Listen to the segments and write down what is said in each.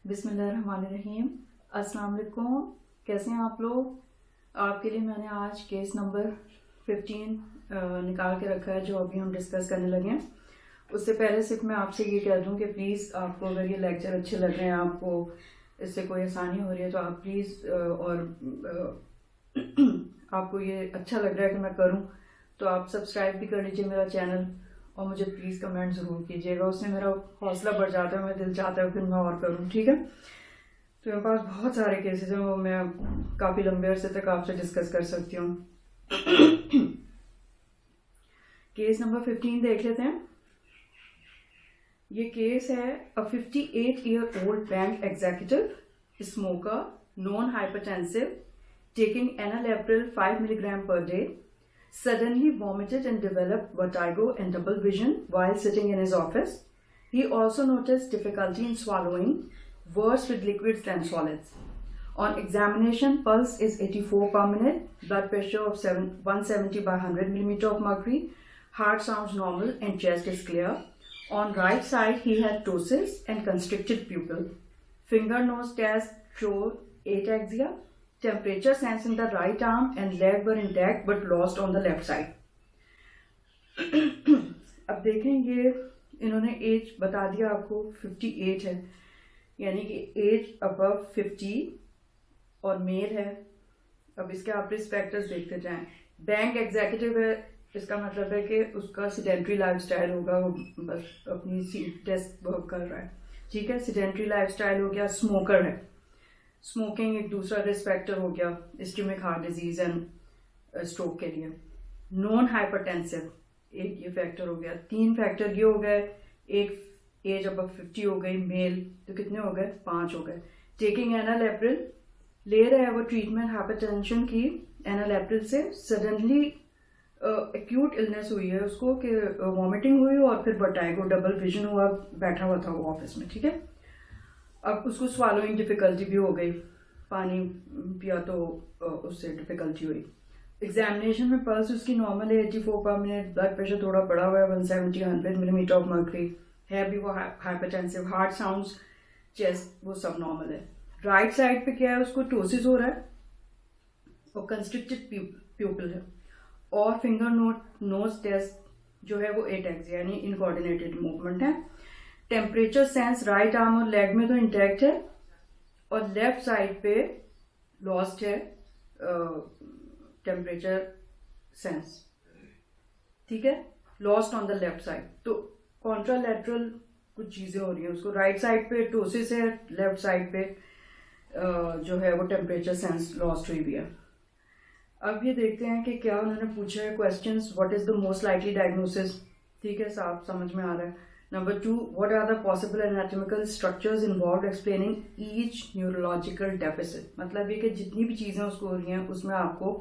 बिस्मिल्लाहिर्रहमानिर्रहीम। अस्सलाम वालेकुम। कैसे हैं आप लोग? आपके लिए मैंने आज केस नंबर 15 निकाल के रखा है जो अभी हम डिस्कस करने लगे हैं। उससे पहले सिर्फ मैं आपसे ये कह दूं कि प्लीज़ आपको अगर ये लेक्चर अच्छे लग रहे हैं, आपको इससे कोई आसानी हो रही है तो आप प्लीज़ आपको ये अच्छा लग रहा है कि मैं करूं तो आप सब्सक्राइब भी कर लीजिए मेरा चैनल और मुझे प्लीज़ कमेंट ज़रूर कीजिएगा। उससे मेरा हौसला बढ़ जाता है, मेरा दिल चाहता है फिर मैं और करूँ। ठीक है, तो मेरे पास बहुत सारे केसेस हैं, वो मैं काफ़ी लंबे अरसे तक आपसे डिस्कस कर सकती हूँ। केस नंबर 15 देख लेते हैं। ये केस है अ 58-year-old bank executive smoker non hypertensive taking enalapril 5 milligram per day suddenly vomited and developed vertigo and double vision while sitting in his office. He also noticed difficulty in swallowing, worse with liquids than solids. On examination, pulse is 84 per minute, blood pressure of 170 by 100 millimeter of mercury, heart sounds normal and chest is clear. On right side, he had ptosis and constricted pupil. Finger nose test showed ataxia. Temperature sense in the right arm and leg were intact but lost on the left side. अब देखें, ये इन्होंने as बता दिया आपको 58 है, यानी कि एज अबव 50 और मेल है। अब इसके आप रिस्क फैक्टर्स देखते जाएं। बैंक एग्जीक्यूटिव है, इसका मतलब है कि उसका सिडेंट्री लाइफस्टाइल होगा, वो बस अपनी डेस्क वर्क कर रहा है। ठीक है, सिडेंट्री लाइफस्टाइल हो गया। स्मोकर है, स्मोकिंग एक दूसरा रिस्क फैक्टर हो गया ischaemic heart disease and stroke के लिए। नॉन हाइपरटेंसिव एक ये फैक्टर हो गया। 3 फैक्टर ये हो गए, एक एज अब 50 हो गई मेल, तो कितने हो गए? 5 हो गए। टेकिंग एनालेप्रिल, ले रहा है वो ट्रीटमेंट हाइपरटेंशन की एनालेप्रिल से। सडनली एक्यूट इलनेस हुई है उसको कि वॉमिटिंग हुई और फिर वर्टिगो, डबल विजन हुआ, बैठा हुआ था वो ऑफिस में। ठीक है, अब उसको स्वालोइंग डिफिकल्टी भी हो गई, पानी पिया तो उससे डिफिकल्टी हुई। एग्जामिनेशन में पल्स उसकी नॉर्मल है 84 पर मिनट, ब्लड प्रेशर थोड़ा बढ़ा हुआ है 170-100 मिलीमीटर ऑफ मर्करी है, भी वो हाइपरटेंसिव, हार्ट साउंड्स, चेस्ट वो सब नॉर्मल है। राइट साइड पे क्या है, उसको टोसिस हो रहा है और कंस्ट्रिक्टेड प्यूपिल है, और फिंगर नोज टेस्ट जो है वो एटेक्सिया यानी इनकोऑर्डिनेटेड मूवमेंट है। टेम्परेचर सेंस राइट आर्म और लेग में तो इंटैक्ट है और लेफ्ट साइड पे लॉस्ट है टेम्परेचर सेंस। ठीक है, lost on the left side. तो कॉन्ट्रालैटरल कुछ चीजें हो रही हैं उसको। राइट साइड पे टोसिस है, लेफ्ट साइड पे जो है वो टेम्परेचर सेंस लॉस्ट हुई भी है। अब ये देखते हैं कि क्या उन्होंने पूछा है questions. What is the most likely diagnosis? ठीक है, साफ समझ में आ रहा है। Number 2, what are the possible anatomical structures involved explaining each neurological deficit? मतलब ये कि जितनी भी चीजें उसको हो रही हैं उसमें आपको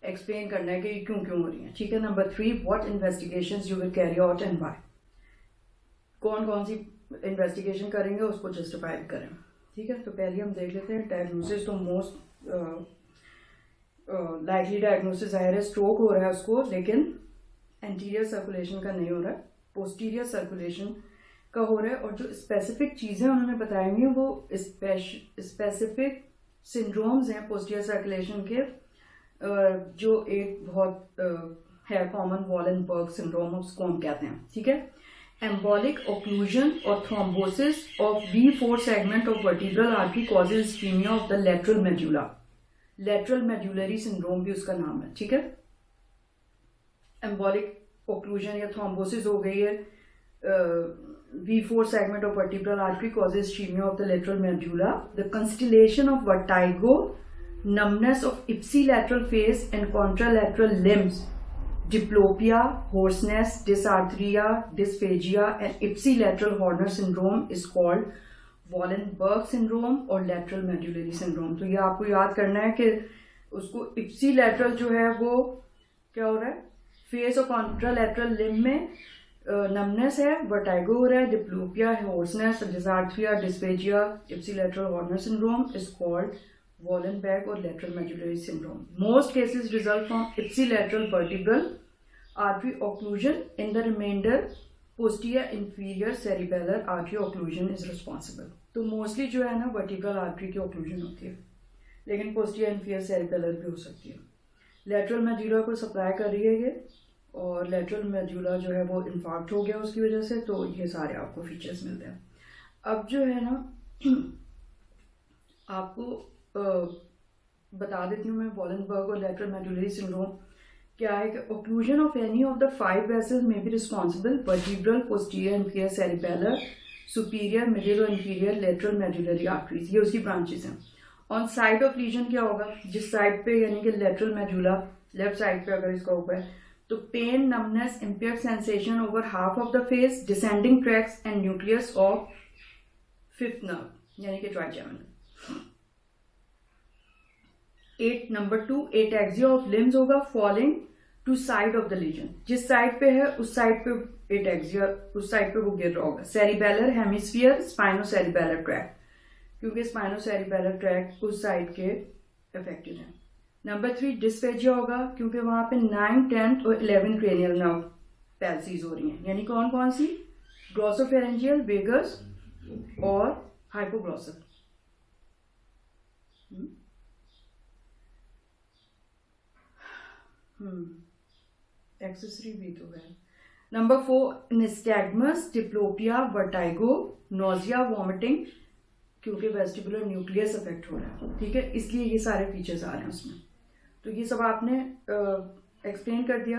एक्सप्लेन करना है कि ये क्यों क्यों हो रही हैं। ठीक है। Number 3, what investigations you will carry out and why? कौन कौन सी इन्वेस्टिगेशन करेंगे उसको जस्टिफाई करें। ठीक है, तो पहले हम देख लेते हैं डायग्नोसिस। तो मोस्ट लाइकली डायग्नोसिस है स्ट्रोक हो रहा है उसको, लेकिन एंटीरियर सर्कुलेशन का नहीं हो रहा है, पोस्टीरियर सर्कुलेशन का हो रहा है। और जो स्पेसिफिक चीजें उन्होंने बताई हुई वो स्पेसिफिक सिंड्रोम्स हैं पोस्टीरियर सर्कुलेशन के, जो एक बहुत है कॉमन वॉलेनबर्ग सिंड्रोम, उसको हम कहते हैं। ठीक है, एम्बोलिक ओक्लूजन और thrombosis of V4 segment of vertebral artery causes ischaemia of the lateral medulla. Lateral medullary syndrome भी उसका नाम है। ठीक है, एम्बोलिक ओक्लूजन या थ्रोम्बोसिस हो गई है, V4 segment of vertebral artery causes ischemia of the lateral medulla. The constellation of vertigo, numbness of ipsilateral face and contralateral limbs, diplopia, hoarseness, dysarthria, dysphagia and ipsilateral Horner syndrome is called Wallenberg syndrome और lateral medullary syndrome। तो ये आपको याद करना है कि उसको ipsilateral जो है वो क्या हो रहा है, फेस और कॉन्ट्रालैटरल लिम्ब में नमनेस है, वर्टाइगो हो रहा है, diplopia, hoarseness, dysarthria, dysphagia, ipsilateral Horner syndrome is called Wallenberg और lateral medullary syndrome. Most cases result from ipsilateral vertebral artery occlusion in the remainder posterior inferior cerebellar artery occlusion is responsible. तो mostly जो है ना vertebral artery की occlusion होती है, लेकिन posterior inferior cerebellar भी हो सकती है। लेटरल मेड्यूला को सप्लाई कर रही है ये, और लेटरल मेड्यूला जो है वो इन्फार्क्ट हो गया उसकी वजह से, तो ये सारे आपको फीचर्स मिलते हैं। अब जो है ना आपको बता देती हूँ मैं वॉलनबर्ग और लेटरल मेडुलरी सिंड्रोम क्या है कि occlusion of any of the 5 vessels में be responsible vertebral, posterior inferior cerebellar, superior, middle और इंफीरियर लेटरल मेडुलरी आर्टरीज, ये उसकी ब्रांचेस हैं। ऑन साइड ऑफ लीजन क्या होगा, जिस साइड पे यानी कि लेटरल मेडुला लेफ्ट साइड पे अगर इसका हुआ है तो pain, numbness, impaired sensation over half of the face, descending tracts and nucleus of fifth nerve यानी कि trigeminal. 8 number 2 ataxia of limbs होगा falling to side of the lesion, जिस साइड पे है उस साइड पे एटैक्सिया, उस साइड पे वो गिर रहा होगा। सेरिबेलर हेमिस्फीयर, स्पाइनोसेरिबेलर ट्रैक्ट, क्योंकि स्पाइनोसेरिबेलर ट्रैक्ट उस साइड के अफेक्टेड है। नंबर 3 डिस्फेजिया होगा, क्योंकि वहां पे 9, 10 और 11 क्रेनियल नर्व पैल्सीज हो रही हैं, यानी कौन कौन सी, ग्लॉसोफेरेंजियल, वेगस और हाइपोग्लॉसल। एक्सेसरी भी तो है। Number 4 nystagmus, diplopia, vertigo, nausea, vomiting, क्योंकि वेस्टिबुलर न्यूक्लियस अफेक्ट हो रहा है, ठीक है, इसलिए ये सारे फीचर्स आ रहे हैं उसमें। तो ये सब आपने एक्सप्लेन कर दिया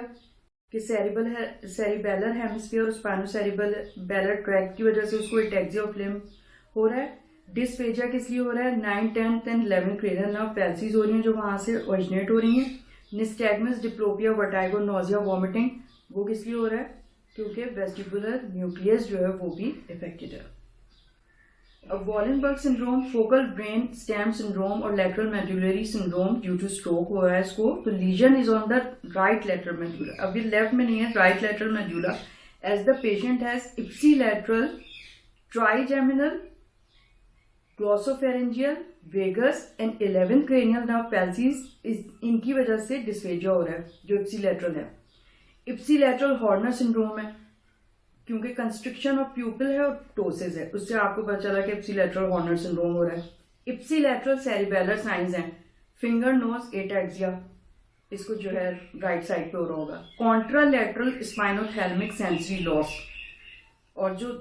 कि सेरिबेलर हेमिस्फीयर और स्पाइनोसेरिबेलर ट्रैक्ट की वजह से उसको एटैक्सिया ऑफ लिम्ब हो रहा है। डिस्फेजिया किस लिए हो रहा है, 9, 10 एंड 11 क्रेनियल नर्व पैल्सीज हो रही हैं जो वहां से ओरिजिनेट हो रही हैं। Nystagmus, diplopia, vertigo, nausea, vomiting, वो किस लिए हो रहा है, क्योंकि वेस्टिबुलर न्यूक्लियस जो है वो भी इफेक्टेड है। अब Wallenberg syndrome, focal brain stem syndrome और lateral medullary syndrome due to stroke हो रहा है इसको। तो lesion is on the right lateral medulla, अभी लेफ्ट में नहीं है, right lateral medulla, as the patient has ipsilateral, trigeminal, glossopharyngeal, vagus and 11 cranial nerve palsies, इनकी वजह से डिस्फेजिया हो रहा है जो इप्सिलैटरल है। इप्सिलैटरल हॉर्नर सिंड्रोम है, क्योंकि कंस्ट्रिक्शन ऑफ प्यूपिल है और टोसिस है, उससे आपको पता चला कि इप्सिलैटरल हॉर्नर सिंड्रोम हो रहा है। इप्सिलैटरल सेरिबेलर साइंस हैं, फिंगर नोज एटैक्सिया, इसको जो है राइट साइड पे हो रहा होगा। कॉन्ट्रालैटरल स्पाइनोथैलेमिक सेंसरी लॉस, और जो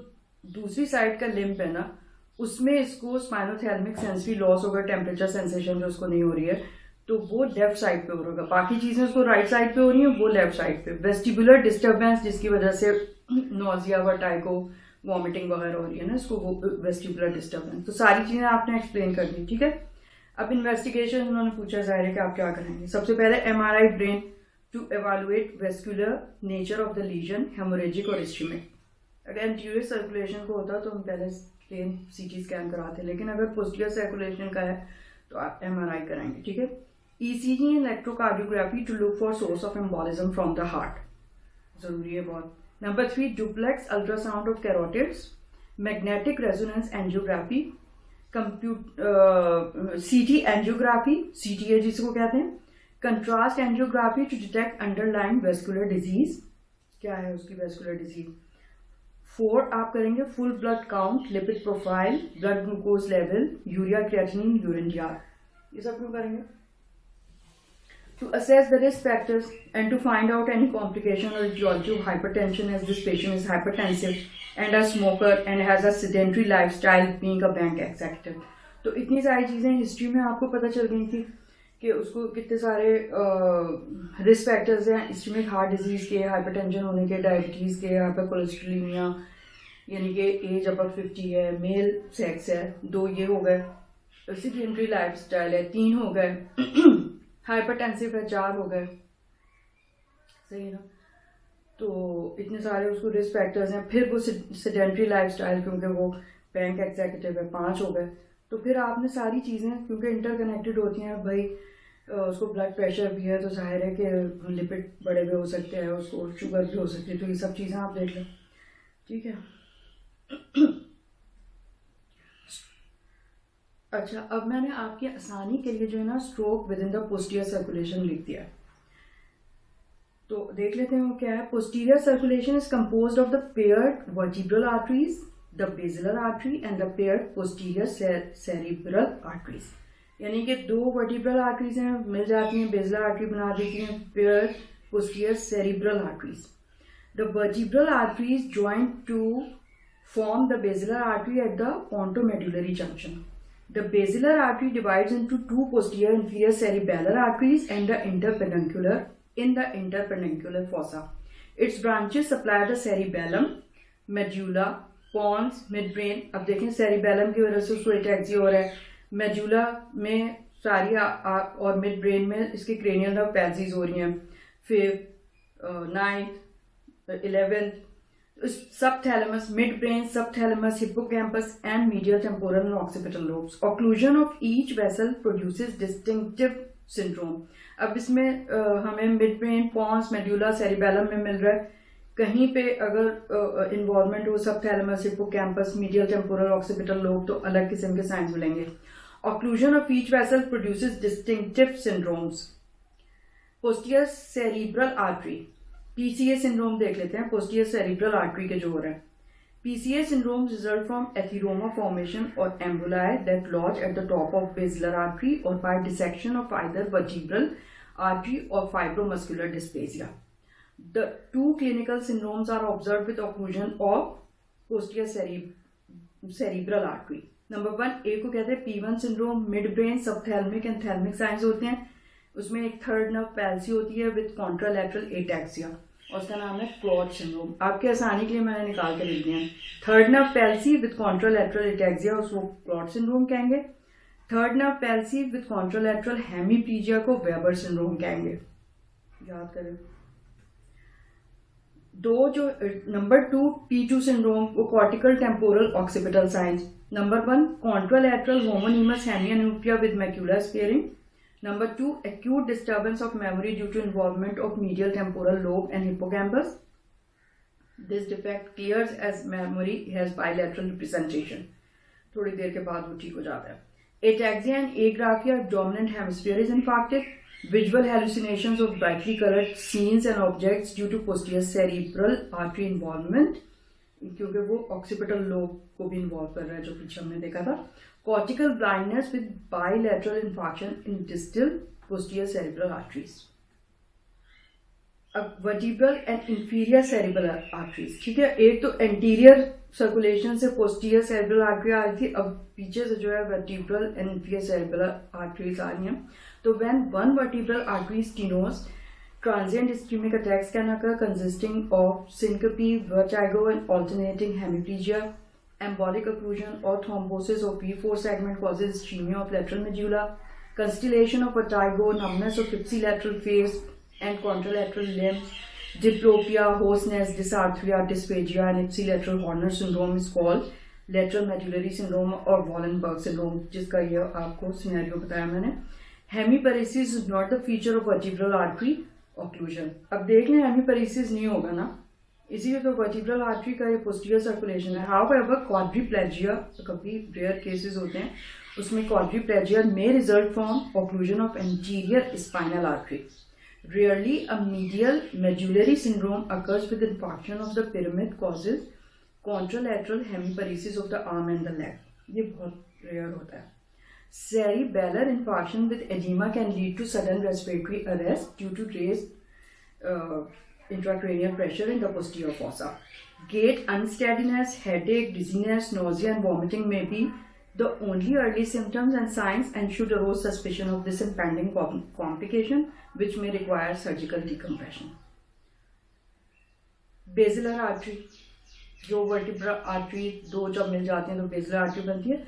दूसरी साइड का लिम्ब है ना उसमें इसको स्पाइनोथैलेमिक सेंसरी लॉस होगा, टेम्परेचर सेंसेशन जो उसको नहीं हो रही है, तो वो लेफ्ट साइड पे हो रहा होगा। बाकी चीजें उसको राइट साइड पे हो रही हैं, वो लेफ्ट साइड पे। वेस्टिबुलर डिस्टर्बेंस जिसकी वजह से नोजिया, वर्टाइगो, वॉमिटिंग वगैरह हो रही है ना, इसको वो वेस्टिबुलर डिस्टर्बेंस। तो सारी चीजें आपने एक्सप्लेन कर दी, ठीक है। अब इन्वेस्टिगेशन उन्होंने पूछा जाहिर है कि आप क्या करेंगे। सबसे पहले MRI brain to evaluate vascular nature of the lesion, haemorrhagic और इस्कीमिक। अगर एंटीरियर सर्कुलेशन को होता तो हम पहले प्लेन CT स्कैन कराते, लेकिन अगर पोस्टीरियर सर्कुलेशन का है तो आप MRI कराएंगे, ठीक है। ECG and electrocardiography to look for source of embolism from the heart, जरूरी है बहुत। Number 3 duplex ultrasound of carotids, magnetic resonance angiography, CT angiography, CTA जिसको कहते हैं, contrast angiography to detect underlying vascular disease, क्या है उसकी वेस्कुलर डिजीज। 4 आप करेंगे full blood count, lipid profile, blood glucose level, urea creatinine, urine jar, ये सब क्यों करेंगे, to assess the risk factors and to find out any complication or etiology of hypertension, as this patient is hypertensive and a smoker and has a sedentary lifestyle, being a bank executive। तो इतनी सारी चीजें history में आपको पता चल गई थी कि उसको कितने सारे रिस्क फैक्टर्स हैं इस्कीमिक हार्ट डिजीज के, हाइपरटेंशन होने के, डायबिटीज के, हाइपरकोलेस्ट्रोलिमिया यानी कि एज अबव 50 है, मेल सेक्स है, 2 ये हो गए, सेडेंटरी लाइफस्टाइल है 3 हो गए, हाइपरटेंसिव है 4 हो गए, सही ना। तो इतने सारे उसको रिस्क फैक्टर्स हैं। फिर वो सेडेंटरी लाइफस्टाइल, क्योंकि वो बैंक एग्जीक्यूटिव है, 5 हो गए। तो फिर आपने सारी चीज़ें क्योंकि इंटरकनेक्टेड होती हैं भाई, उसको ब्लड प्रेशर भी है तो जाहिर है कि लिपिड बड़े भी हो सकते हैं, उसको शुगर भी हो सकती है, तो ये सब चीज़ें आप देख लें, ठीक है। अच्छा, अब मैंने आपकी आसानी के लिए जो है ना stroke with in the posterior circulation लिख दिया है। तो देख लेते हैं वो क्या है. Posterior circulation is composed of the paired vertebral arteries, the basilar artery and the paired posterior cerebral arteries. यानी कि दो वर्टिब्रल आर्टरीज हैं, मिल जाती हैं, बेसिलर आर्टरी बना देती हैं paired posterior cerebral arteries. The vertebral arteries join to form the basilar artery at the pontomedullary junction. The basilar artery divides into two posterior inferior cerebellar arteries and the interpendicular fossa. Its branches supply the cerebellum, medulla, pons, midbrain. अब देखें cerebellum की वजह से उसको ataxia हो रहा है, medulla में सारी और midbrain में इसके cranial nerve palsies हो रही हैं, 5th, 9th, 11th. Subthalamus, midbrain, subthalamus, hippocampus, and medial temporal and occipital lobes. Occlusion of each vessel produces distinctive syndrome. अब इसमें हमें midbrain, pons, medulla, cerebellum में मिल रहा है. कहीं पे अगर इन्वॉल्वमेंट हो subthalamus, hippocampus, medial temporal, occipital lobe तो अलग किस्म के साइंस मिलेंगे. Occlusion of each vessel produces distinctive syndromes. Posterior cerebral artery. PCA syndrome देख लेते हैं. पोस्टीरियर सेरिब्रल आर्टरी के जो हो रहा है. PCA syndrome result from athyroma formation or emboli that lodge at the top of basilar artery or by dissection of either vertebral artery or fibromuscular dysplasia. The two clinical syndromes are observed with occlusion of posterior cerebral artery. Number 1 A को कहते हैं P1 syndrome. Mid brain, subthalamic and thalamic signs होते हैं. उसमें एक third nerve palsy होती है with contralateral ataxia और उसका नाम है क्लॉट सिंड्रोम. आपके आसानी के लिए मैंने निकाल के लिख दिया है. Third nerve palsy with contralateral ataxia उसको क्लॉट सिंड्रोम कहेंगे. Third nerve palsy with contralateral hemiplegia को वेबर सिंड्रोम कहेंगे. याद करें. दो जो नंबर 2 P2 सिंड्रोम वो cortical temporal occipital signs. Number 1 contralateral homonymous hemianopia with macula sparing. Number 2, acute disturbance of memory due to involvement of medial temporal lobe and hippocampus. This defect clears as memory has bilateral representation. थोड़ी देर के बाद वो ठीक हो जाता है. Ataxia and agraphia, dominant hemisphere is infarcted. Visual hallucinations of brightly colored scenes and objects due to posterior cerebral artery involvement. क्योंकि वो occipital lobe को भी involve कर रहा है जो पीछे हमने देखा था. Cortical blindness with bilateral infarction in distal posterior cerebral arteries. अब vertebral and inferior cerebral arteries. ठीक है. एक तो anterior circulation से posterior cerebral artery आ रही थी. अब पीछे से जो है vertebral and inferior cerebral arteries आ रही हैं. तो when one vertebral artery stenosis, transient ischemic attacks can occur consisting of syncope, vertigo, and alternating hemiplegia. Embolic occlusion or thrombosis of V4 segment causes ischemia of lateral medulla. Constellation of vertigo, numbness of ipsilateral face and contralateral limbs, diplopia, hoarseness, dysarthria, dysphagia, and ipsilateral Horner syndrome is called lateral medullary syndrome or Wallenberg syndrome, जिसका ये आपको scenario बताया मैंने. Hemiparesis is not the feature of vertebral artery occlusion. अब देख लें hemiparesis नहीं होगा ना, इसीलिए तो वर्टिब्रल आर्टरी का ये पोस्टीरियर सर्कुलेशन है. हाउएवर क्वाड्रिप्लेजिया कभी रेयर केसेस होते हैं, उसमें quadriplegia may result from occlusion of anterior spinal artery. Rarely a medial medullary syndrome occurs with infarction of the pyramid causes contralateral hemiparesis of the arm and the leg. ये बहुत rare होता है. cerebellar infarction with edema can lead to sudden respiratory arrest due to raised intracranial pressure in the posterior fossa. Gait unsteadiness, headache, dizziness, nausea and vomiting may be the only early symptoms and signs and should arouse suspicion of this impending complication which may require surgical decompression. Basilar artery, जो vertebral artery दो जब मिल जाते हैं तो basilar artery बनती है.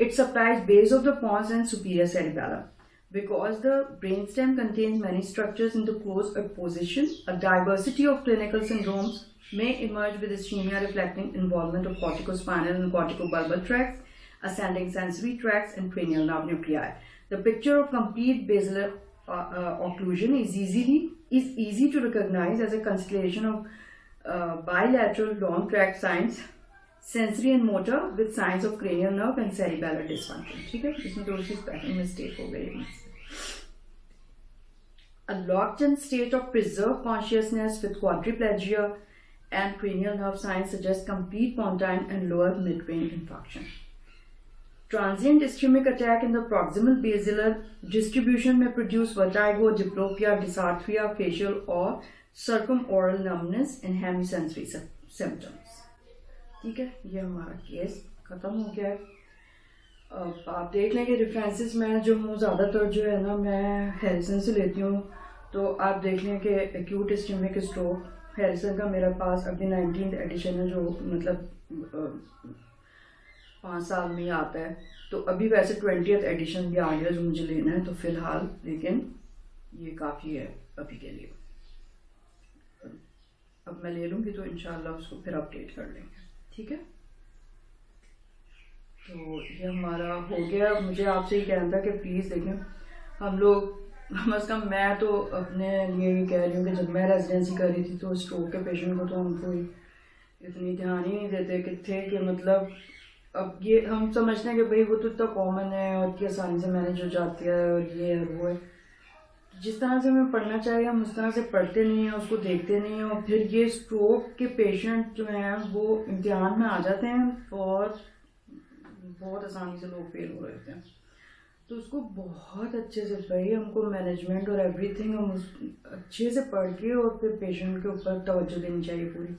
It supplies base of the pons and superior cerebellum. Because the brainstem contains many structures in the close position, a diversity of clinical syndromes may emerge with ischemia reflecting involvement of corticospinal and corticobulbar tracts, ascending sensory tracts, and cranial nerve nuclei. The picture of complete basilar occlusion is easy to recognize as a constellation of bilateral long tract signs, sensory and motor, with signs of cranial nerve and cerebellar dysfunction. ठीक है, इसमें थोड़ी सी spelling mistake हो गई है. a locked-in state of preserved consciousness with quadriplegia and cranial nerve signs suggest complete pontine and lower midbrain infarction. Transient ischemic attack in the proximal basilar distribution may produce vertigo, diplopia, dysarthria, facial or circumoral numbness and hemisensory symptoms. ठीक है, ये हमारा case खत्म हो गया है. अब आप देख लें कि रेफरेंसेस में जो हूँ ज़्यादातर जो है ना मैं हैरिसन से लेती हूँ. तो आप देख लें कि एक्यूट इस्केमिक स्ट्रोक हैरिसन का मेरे पास अभी 19th एडिशन है, जो मतलब 5 साल में ही आता है. तो अभी वैसे 20th एडिशन भी आ गया जो मुझे लेना है. तो फिलहाल लेकिन ये काफ़ी है अभी के लिए. अब मैं ले लूँगी तो इंशाल्लाह उसको फिर अपडेट कर लेंगे. ठीक है, तो ये हमारा हो गया. मुझे आपसे ही कहना था कि प्लीज़ देखें, हम लोग कम अज़ कम मैं तो अपने लिए ही कह रही हूँ कि जब मैं रेजिडेंसी कर रही थी तो स्ट्रोक के पेशेंट को तो हम कोई इतनी ध्यान ही नहीं देते कि थे कि मतलब अब ये हम समझते हैं कि भाई वो तो इतना कॉमन है और कि आसानी से मैनेज हो जाती है और ये है वो है. जिस तरह से हमें पढ़ना चाहिए हम उस तरह से पढ़ते नहीं हैं, उसको देखते नहीं हैं, और फिर ये स्ट्रोक के पेशेंट जो हैं वो इम्तिहान में आ जाते हैं और बहुत आसानी से लोग फेल हो रहे हैं. तो उसको बहुत अच्छे से भाई हमको मैनेजमेंट और एवरीथिंग हम अच्छे से पढ़ के और फिर पेशेंट के ऊपर तवज्जो देनी चाहिए पूरी.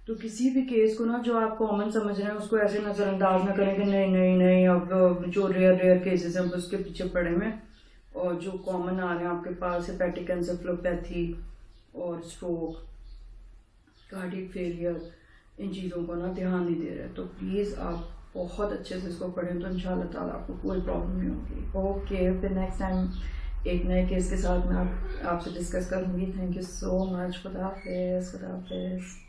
तो किसी भी केस को ना जो आप कॉमन समझ रहे हैं उसको ऐसे नज़रअंदाज ना करें कि नहीं नहीं नहीं अब जो रेयर केसेस हैं उसके पीछे पड़े हुए, और जो कॉमन आ रहे हैं आपके पास हेपेटिक एन्सेफेलोपैथी और स्ट्रोक, कार्डियक फेलियर, इन चीज़ों को ना ध्यान नहीं दे रहे. तो प्लीज़ आप बहुत अच्छे से इसको पढ़ें तो इंशाल्लाह ताला आपको कोई प्रॉब्लम नहीं होगी. ओके, फिर नेक्स्ट टाइम एक नए केस के साथ मैं आपसे डिस्कस करूँगी. Thank you so much. खुदा हाफिज़.